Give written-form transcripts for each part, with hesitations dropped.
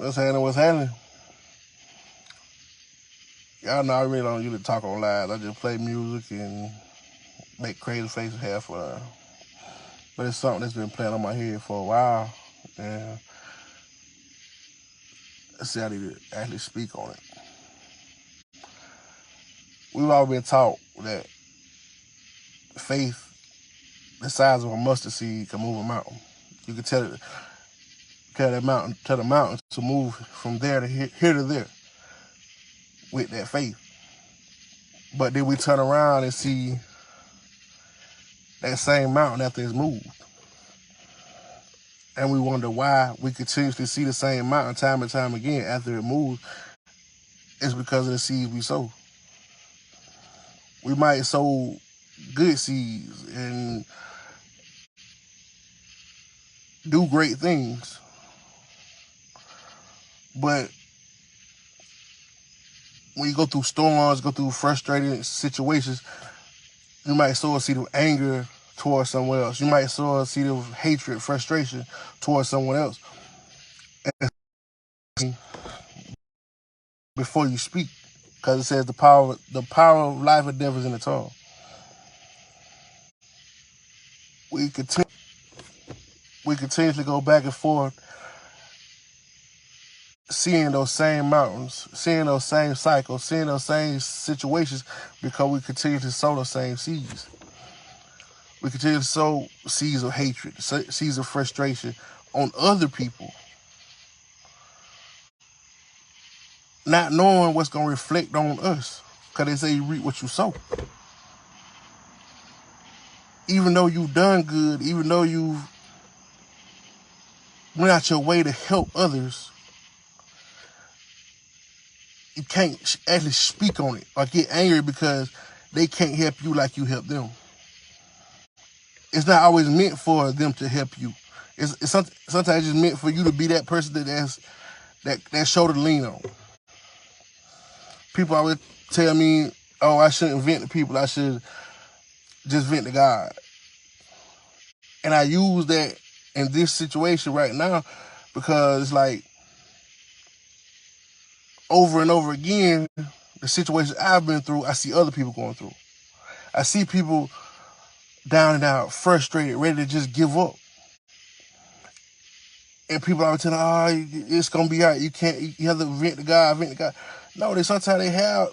What's happening? What's happening? Y'all know I really don't usually talk on live. I just play music and make crazy faces, have fun. But it's something that's been playing on my head for a while. And let's see, I need to actually speak on it. We've all been taught that faith, the size of a mustard seed, can move a mountain. You can tell the mountain to move from there to here to there with that faith. But then we turn around and see that same mountain after it's moved. And we wonder why we continuously see the same mountain time and time again after it moves. It's because of the seeds we sow. We might sow good seeds and do great things, but when you go through storms, go through frustrating situations, you might sow a seed of anger towards someone else. You might sow a seed of hatred, frustration towards someone else. And before you speak, because it says the power of life and death is in the tongue. We continuously go back and forth, seeing those same mountains, seeing those same cycles, seeing those same situations, because we continue to sow those same seeds. We continue to sow seeds of hatred, seeds of frustration on other people, not knowing what's going to reflect on us, because they say you reap what you sow. Even though you've done good, even though you've went out your way to help others, you can't actually speak on it or get angry because they can't help you like you help them. It's not always meant for them to help you. It's sometimes it's meant for you to be that person that shoulder to lean on. People always tell me, oh, I shouldn't vent to people. I should just vent to God. And I use that in this situation right now because it's like over and over again, the situations I've been through, I see other people going through. I see people down and out, frustrated, ready to just give up. And people always telling, oh, it's going to be all right. You have to vent to God. No, sometimes they have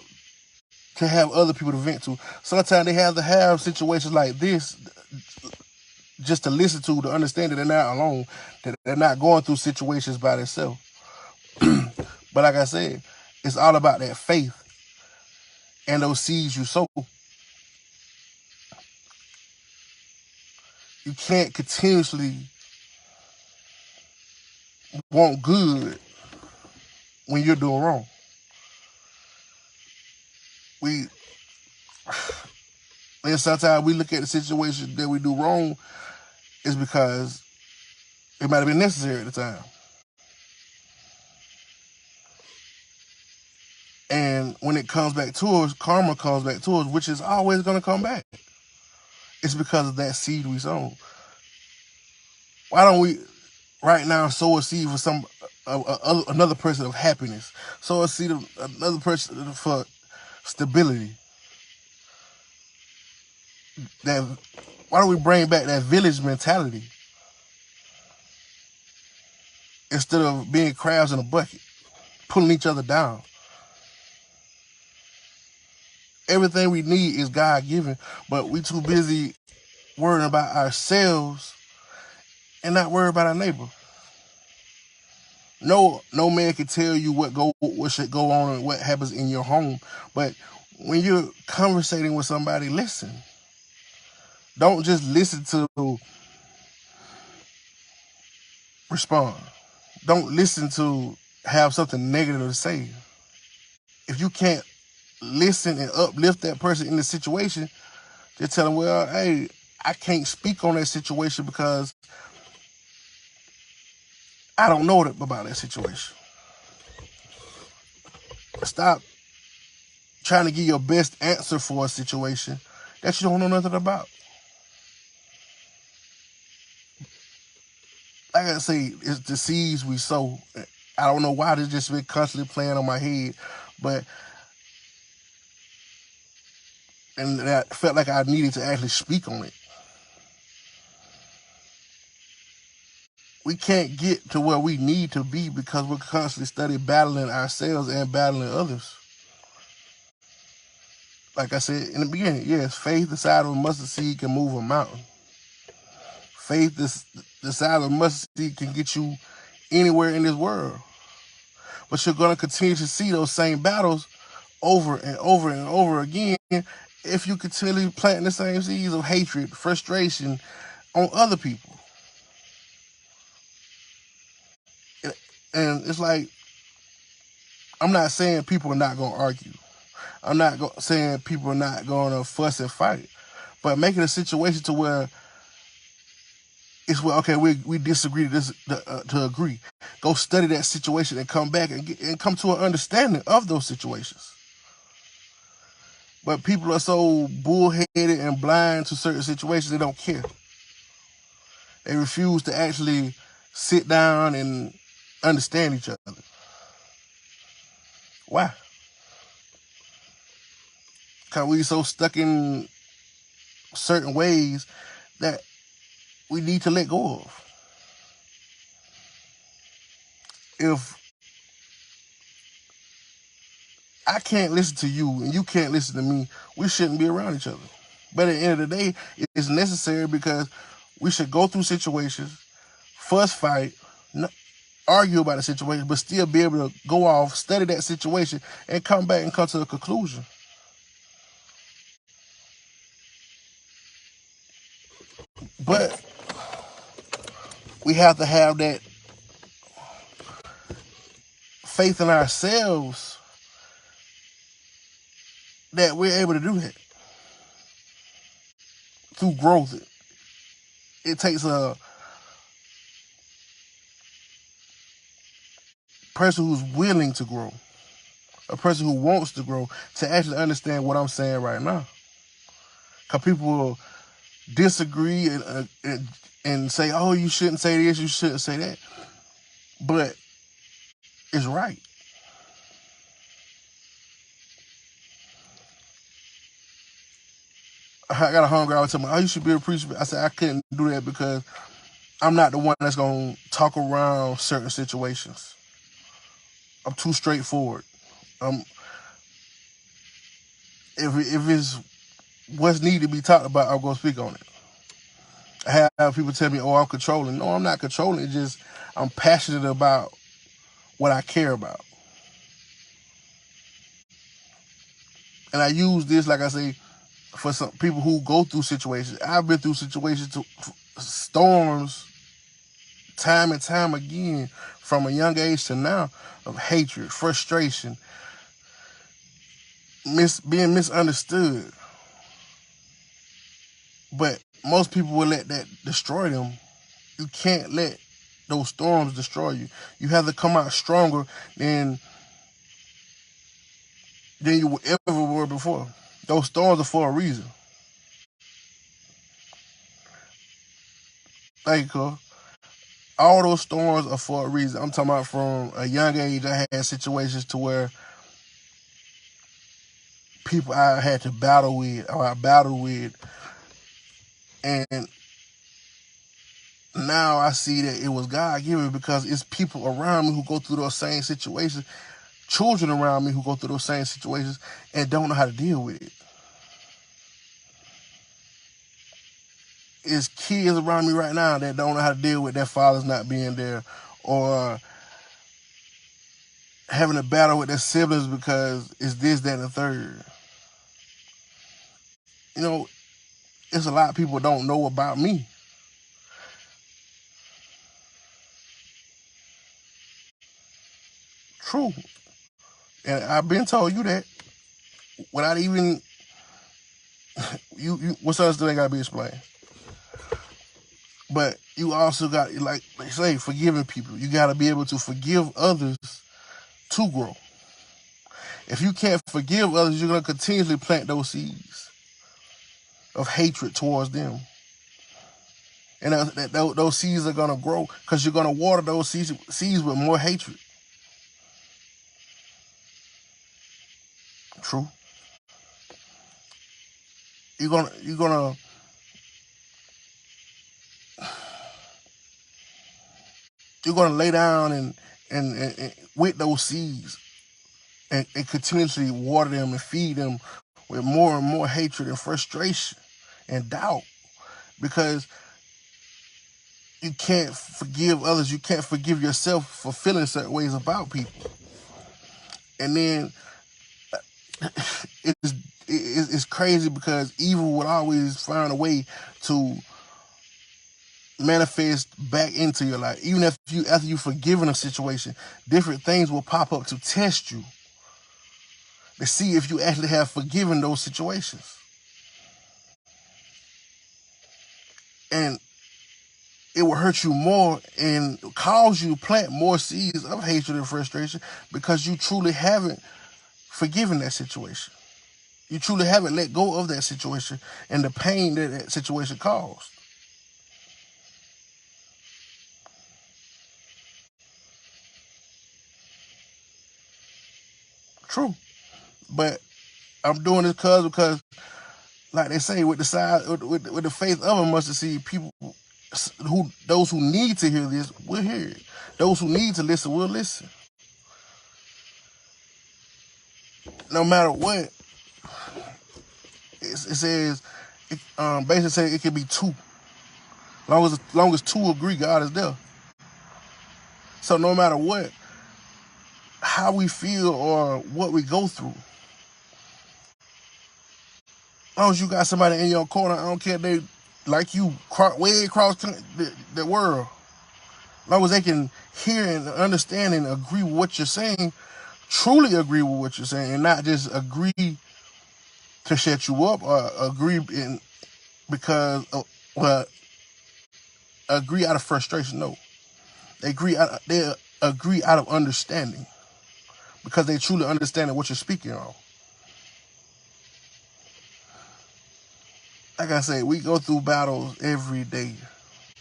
to have other people to vent to. Sometimes they have to have situations like this just to listen to understand that they're not alone, that they're not going through situations by themselves. But like I said, it's all about that faith and those seeds you sow. You can't continuously want good when you're doing wrong. And sometimes we look at the situation that we do wrong is because it might have been necessary at the time. And when it comes back to us, karma comes back to us, which is always going to come back. It's because of that seed we sown. Why don't we right now sow a seed for another person of happiness? Sow a seed of another person for stability. Why don't we bring back that village mentality instead of being crabs in a bucket, pulling each other down? Everything we need is God-given, but we too busy worrying about ourselves and not worrying about our neighbor. No man can tell you what should go on and what happens in your home. But when you're conversating with somebody, listen. Don't just listen to respond. Don't listen to have something negative to say. If you can't listen and uplift that person in the situation, just tell them, well, hey, I can't speak on that situation because I don't know about that situation. Stop trying to give your best answer for a situation that you don't know nothing about. Like I say, it's the seeds we sow. I don't know why this just been constantly playing on my head, but and I felt like I needed to actually speak on it. We can't get to where we need to be because we're constantly studying battling ourselves and battling others. Like I said in the beginning, yes, faith the size of a mustard seed can move a mountain. Faith the size of a mustard seed can get you anywhere in this world. But you're going to continue to see those same battles over and over and over again if you continue planting the same seeds of hatred, frustration on other people. And it's like, I'm not saying people are not going to argue. I'm not saying people are not going to fuss and fight. But making a situation to where it's where, okay, we disagree to agree. Go study that situation and come back and come to an understanding of those situations. But people are so bullheaded and blind to certain situations, they don't care. They refuse to actually sit down and understand each other. Why? Because we so stuck in certain ways that we need to let go of. If I can't listen to you and you can't listen to me, we shouldn't be around each other. But at the end of the day, it's necessary because we should go through situations, fuss fight, argue about a situation, but still be able to go off, study that situation, and come back and come to a conclusion. But we have to have that faith in ourselves that we're able to do that through growth. It takes a person who's willing to grow, a person who wants to grow, to actually understand what I'm saying right now. Because people will disagree and say, oh, you shouldn't say this, you shouldn't say that. But it's right. I got a homegirl always tell me, oh, you should be a preacher. I said, I couldn't do that because I'm not the one that's going to talk around certain situations. I'm too straightforward. If it's what's needed to be talked about, I'm going to speak on it. I have people tell me, oh, I'm controlling. No, I'm not controlling. It's just I'm passionate about what I care about. And I use this, like I say, for some people who go through situations. I've been through situations, storms, time and time again, from a young age to now, of hatred, frustration, being misunderstood. But most people will let that destroy them. You can't let those storms destroy you. You have to come out stronger than you ever were before. Those storms are for a reason. Thank you, Cole. All those storms are for a reason. I'm talking about from a young age, I had situations to where people I had to battle with, or I battled with, and now I see that it was God given because it's people around me who go through those same situations, children around me who go through those same situations and don't know how to deal with it. It's kids around me right now that don't know how to deal with their fathers not being there, or having a battle with their siblings because it's this, that, and the third. You know, it's a lot of people don't know about me. True. And I've been told you that without even you what's else do they gotta be explained? But you also got, like they say, forgiving people. You gotta be able to forgive others to grow. If you can't forgive others, you're gonna continuously plant those seeds of hatred towards them. And those seeds are gonna grow because you're gonna water those seeds with more hatred. True. You're gonna lay down and with those seeds and continuously water them and feed them with more and more hatred and frustration and doubt, because you can't forgive others. You can't forgive yourself for feeling certain ways about people. And then it's crazy because evil would always find a way to manifest back into your life. Even after you've forgiven a situation, different things will pop up to test you, to see if you actually have forgiven those situations. And it will hurt you more and cause you to plant more seeds of hatred and frustration because you truly haven't forgiven that situation. You truly haven't let go of that situation and the pain that that situation caused. True. But I'm doing this because like they say, with the size, with the faith of a mustard seed, people those who need to hear this will hear it. Those who need to listen will listen. No matter what, it says, basically say it can be two. Long as two agree, God is there. So no matter what, how we feel or what we go through, as long as you got somebody in your corner, I don't care if they like you way across the world. As long as they can hear and understand and agree with what you're saying, truly agree with what you're saying, and not just agree to shut you up or agree because well, agree out of frustration. No, they agree out of understanding because they truly understand what you're speaking on. Like I say, we go through battles every day,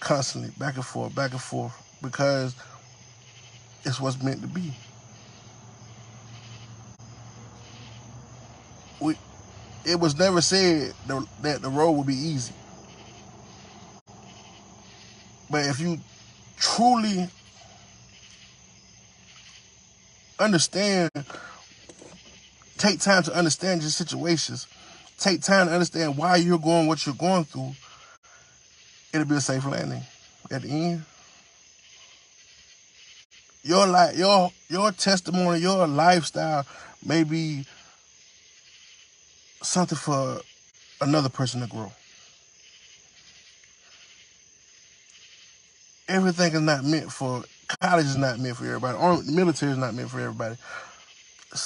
constantly, back and forth, because it's what's meant to be. We, it was never said that the road would be easy. But if you truly understand, take time to understand your situations, take time to understand why you're going what you're going through, it'll be a safe landing. At the end, your life, your testimony, your lifestyle may be something for another person to grow. Everything is not meant for college. Is not meant for everybody. Or the military is not meant for everybody.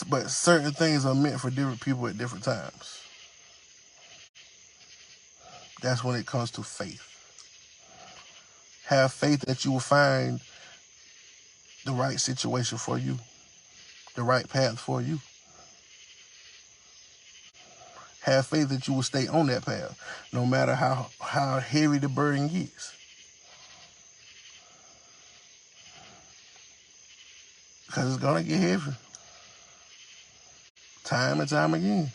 But certain things are meant for different people at different times. That's when it comes to faith. Have faith that you will find the right situation for you, the right path for you. Have faith that you will stay on that path, no matter how heavy the burden gets. Because it's going to get heavy. Time and time again.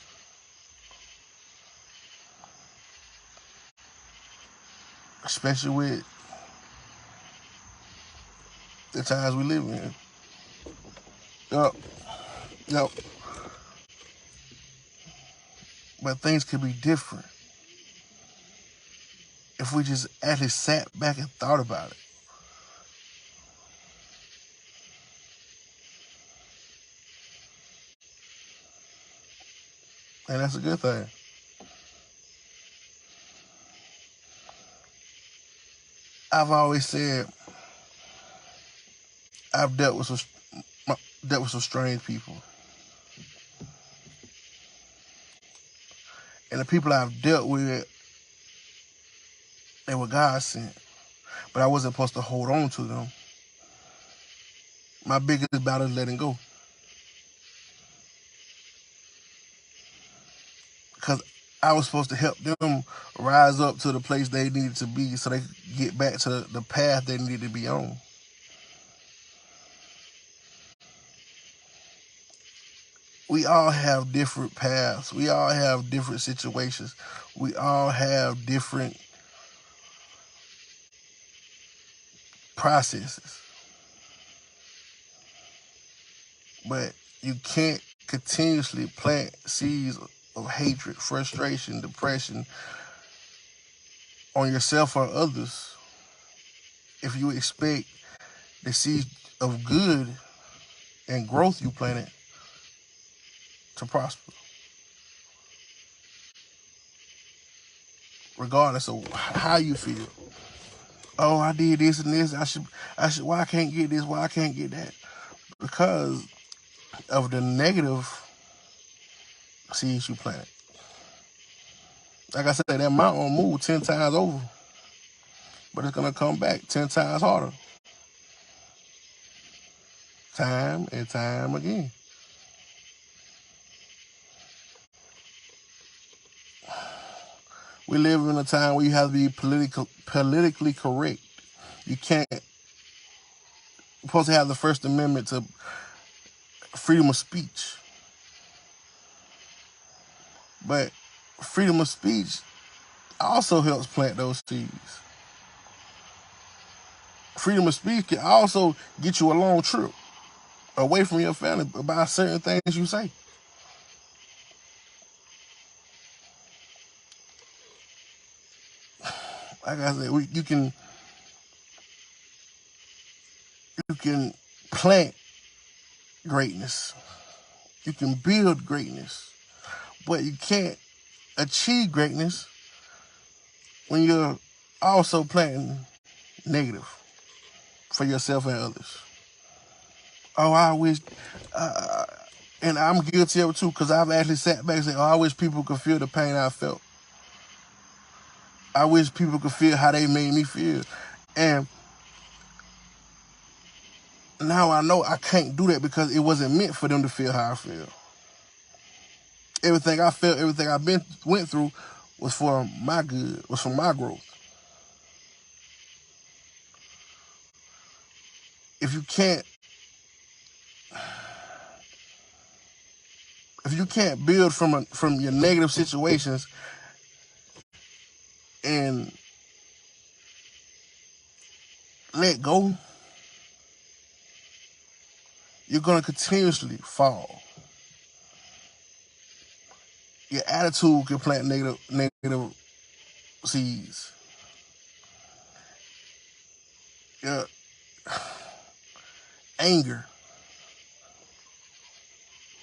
Especially with the times we live in. Yup. Yup. But things could be different if we just actually sat back and thought about it. And that's a good thing. I've always said I've dealt with some strange people. And the people I've dealt with, they were God sent. But I wasn't supposed to hold on to them. My biggest battle is letting go. Because I was supposed to help them rise up to the place they needed to be so they could get back to the path they needed to be on. we all have different paths. We all have different situations. We all have different processes. But you can't continuously plant seeds of hatred, frustration, depression on yourself or others if you expect the seeds of good and growth you planted to prosper, regardless of how you feel. Oh, I did this and this. I should. Why I can't get this? Why I can't get that? Because of the negative seeds you planted. Like I said, that mountain will move 10 times over, but it's gonna come back 10 times harder. Time and time again. We live in a time where you have to be politically correct. You can't. You're supposed to have the First Amendment to freedom of speech. But freedom of speech also helps plant those seeds. Freedom of speech can also get you a long trip away from your family about certain things you say. Like I said, you can plant greatness. You can build greatness. But you can't achieve greatness when you're also planting negative for yourself and others. Oh, I wish, and I'm guilty of it too, because I've actually sat back and said, oh, I wish people could feel the pain I felt. I wish people could feel how they made me feel. And now I know I can't do that because it wasn't meant for them to feel how I feel. Everything I felt, everything I went through was for my good, was for my growth. If you can't build from your negative situations and let go, you're gonna continuously fall. Your attitude can plant negative seeds. Your anger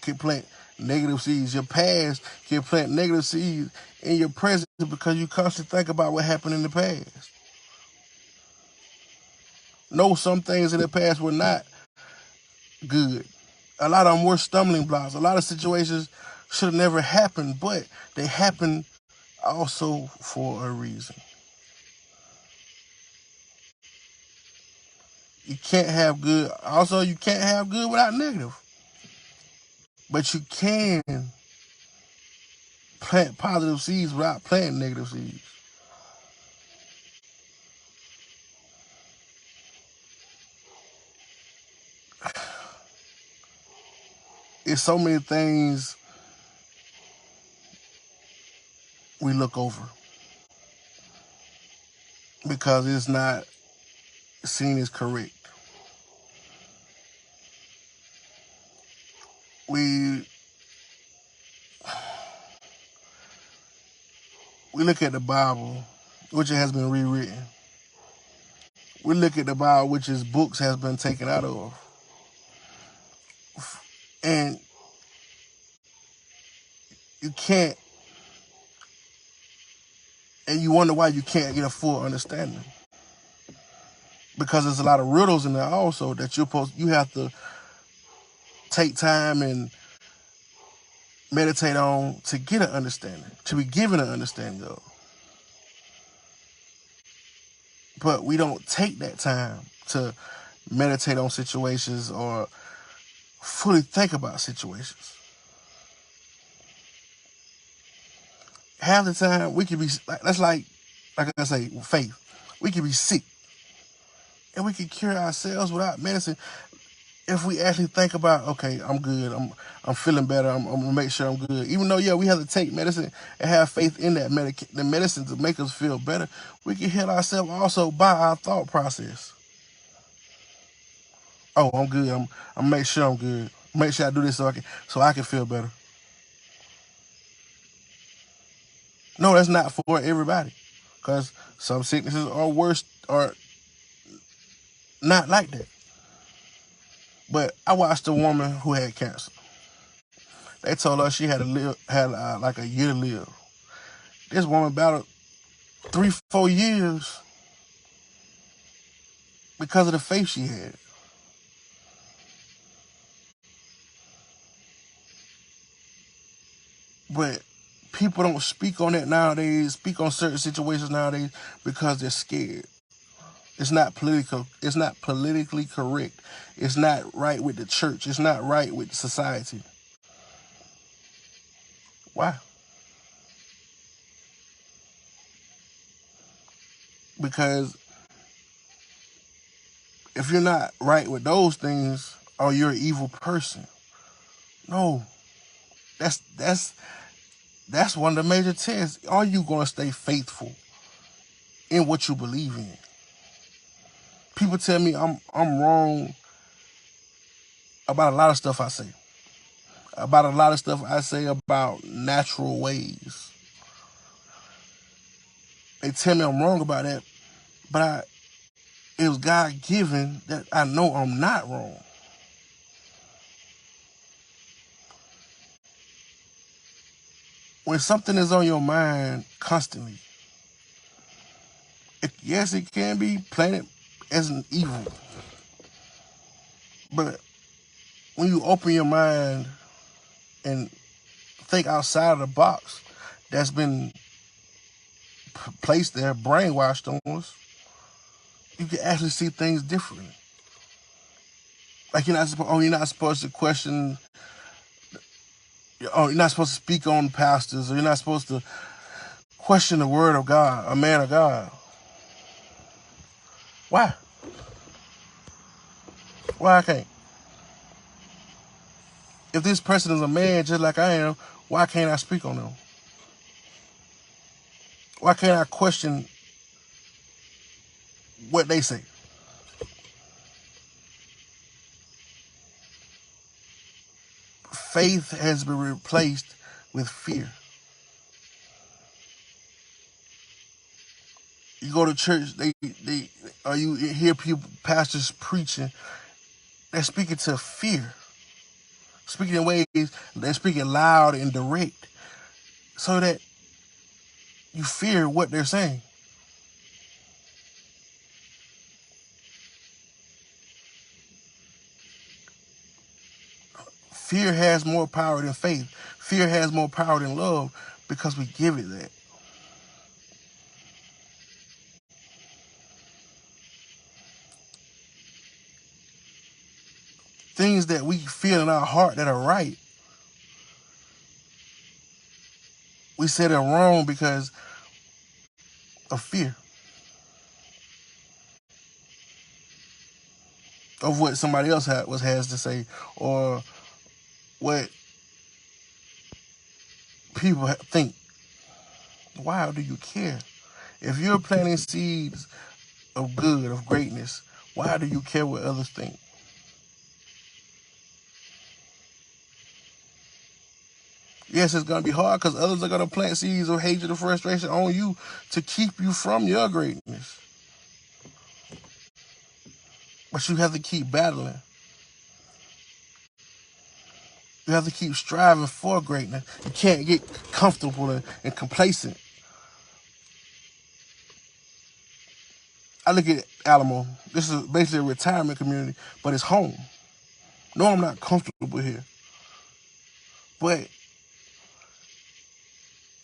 can plant negative seeds. Your past can plant negative seeds in your present because you constantly think about what happened in the past. No, some things in the past were not good. A lot of them were stumbling blocks. A lot of situations should have never happened, but they happened also for a reason. You can't have good. Also, you can't have good without negative. But you can plant positive seeds without planting negative seeds. It's so many things we look over because it's not seen as correct. We look at the Bible, which has been rewritten. We look at the Bible, which is books has been taken out of. And you can't, and you wonder why you can't get a full understanding. Because there's a lot of riddles in there also that you have to take time and meditate on to get an understanding, to be given an understanding of. But we don't take that time to meditate on situations or fully think about situations. Half the time we can be, that's like I say, faith. We can be sick and we can cure ourselves without medicine. if we actually think about, okay, I'm good, I'm feeling better, I'm gonna make sure I'm good. Even though, yeah, we have to take medicine and have faith in that the medicine to make us feel better, we can heal ourselves also by our thought process. Oh, I'm good. I'm make sure I'm good. Make sure I do this so I can feel better. No, that's not for everybody, because some sicknesses are worse or not like that. But I watched a woman who had cancer. They told her she had like a year to live. This woman battled 3, 4 years because of the faith she had. But people don't speak on that nowadays, speak on certain situations nowadays because they're scared. It's not political. It's not politically correct. It's not right with the church. It's not right with society. Why? Because if you're not right with those things, or you're an evil person. No, that's that's one of the major tests. Are you going to stay faithful in what you believe in? People tell me I'm wrong about a lot of stuff I say. About a lot of stuff I say about natural ways. They tell me I'm wrong about that, but it was God given that I know I'm not wrong. When something is on your mind constantly, yes, it can be planted as an evil, but when you open your mind and think outside of the box that's been placed there, brainwashed on us, you can actually see things differently. Like you're not supposed to question. Oh, you're not supposed to speak on pastors, or you're not supposed to question the word of God, a man of God. Why? Why I can't? If this person is a man just like I am, why can't I speak on them? Why can't I question what they say? Faith has been replaced with fear. You go to church, or you hear people, pastors preaching, they're speaking to fear. Speaking in ways, they're speaking loud and direct so that you fear what they're saying. Fear has more power than faith. Fear has more power than love because we give it that. Things that we feel in our heart that are right, we say they're wrong because of fear of what somebody else has to say, or what people think. Why do you care? If you're planting seeds of good, of greatness, why do you care what others think? Yes, it's going to be hard because others are going to plant seeds of hatred and frustration on you to keep you from your greatness. But you have to keep battling. You have to keep striving for greatness. You can't get comfortable and complacent. I look at Alamo. This is basically a retirement community, but it's home. No, I'm not comfortable here, but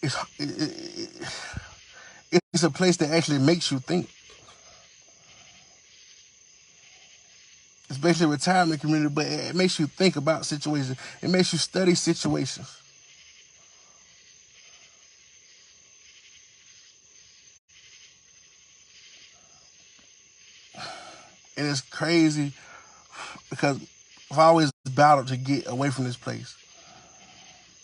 it's it's a place that actually makes you think. It's basically a retirement community, but it makes you think about situations. It makes you study situations. And it's crazy because I've always battled to get away from this place.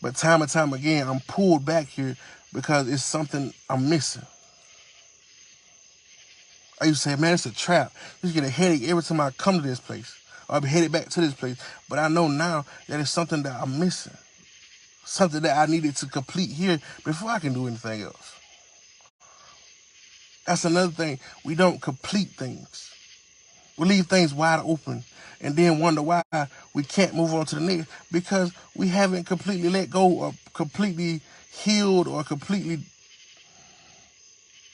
But time and time again, I'm pulled back here because it's something I'm missing. I used to say, man, it's a trap. I used to get a headache every time I come to this place. Or I'll be headed back to this place. But I know now that it's something that I'm missing. Something that I needed to complete here before I can do anything else. That's another thing. We don't complete things. We leave things wide open and then wonder why we can't move on to the next because we haven't completely let go or completely healed or completely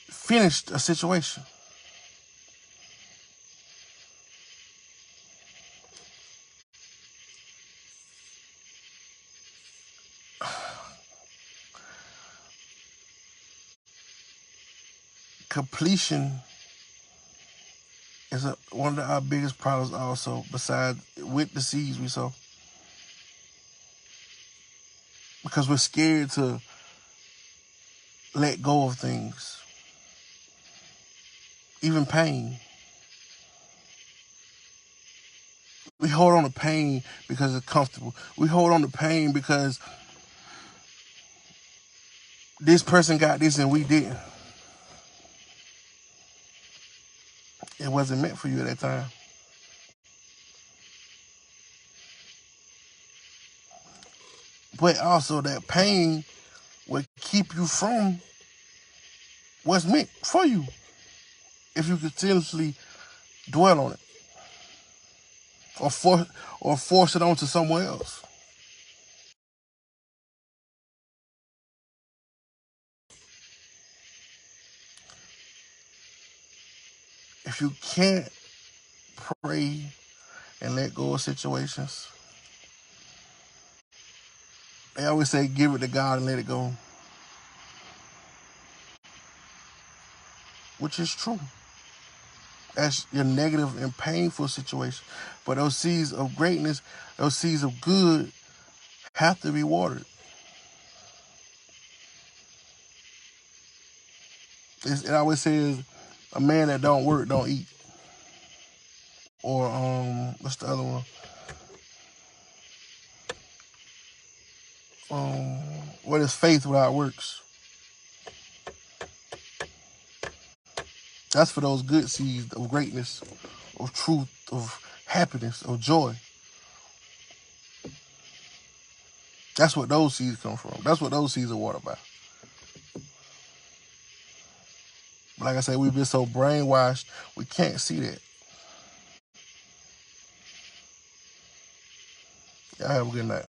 finished a situation. Completion is one of our biggest problems also, besides with the seeds we sow. Because we're scared to let go of things. Even pain. We hold on to pain because it's comfortable. We hold on to pain because this person got this and we didn't. It wasn't meant for you at that time. But also that pain will keep you from what's meant for you if you continuously dwell on it or force it onto someone else. If you can't pray and let go of situations, they always say give it to God and let it go, which is true. That's your negative and painful situation. But those seeds of greatness, those seeds of good have to be watered. It always says a man that don't work don't eat. Or what's the other one? What is faith without works? That's for those good seeds of greatness, of truth, of happiness, of joy. That's what those seeds come from. That's what those seeds are watered by. But like I said, we've been so brainwashed, we can't see that. Y'all have a good night.